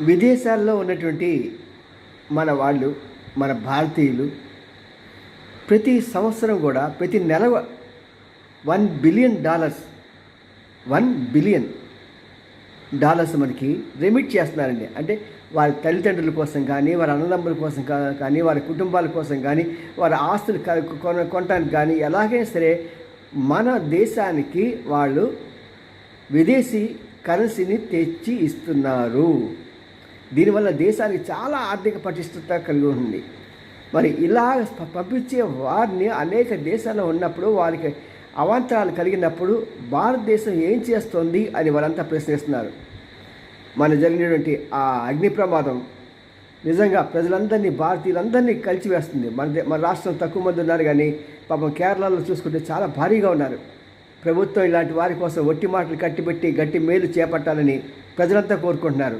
విదేశాల్లో ఉన్నటువంటి మన వాళ్ళు, మన భారతీయులు ప్రతి సంవత్సరం కూడా ప్రతి నెల $1 బిలియన్ $1 బిలియన్ మనకి రెమిట్ చేస్తున్నారండి. అంటే వారి తల్లిదండ్రుల కోసం కానీ, వారి అన్నదమ్ముల కోసం కానీ, వారి కుటుంబాల కోసం కానీ, వారి ఆస్తులు కొనటానికి కానీ, ఎలాగైనా సరే మన దేశానికి వాళ్ళు విదేశీ కరెన్సీని తెచ్చి ఇస్తున్నారు. దీనివల్ల దేశానికి చాలా ఆర్థిక పటిష్టత కలిగి ఉంది. మరి ఇలా పంపించే వారిని అనేక దేశాల్లో ఉన్నప్పుడు వారికి అవాంతరాలు కలిగినప్పుడు భారతదేశం ఏం చేస్తుంది అని వారంతా ప్రశ్నిస్తున్నారు. మన జరిగినటువంటి ఆ అగ్ని ప్రమాదం నిజంగా ప్రజలందరినీ, భారతీయులందరినీ కలిసివేస్తుంది. మన రాష్ట్రం తక్కువ మంది ఉన్నారు, కానీ పాపం కేరళలో చూసుకుంటే చాలా భారీగా ఉన్నారు. ప్రభుత్వం ఇలాంటి వారి కోసం ఒట్టి మాటలు కట్టిపెట్టి గట్టి మేలు చేపట్టాలని ప్రజలంతా కోరుకుంటున్నారు.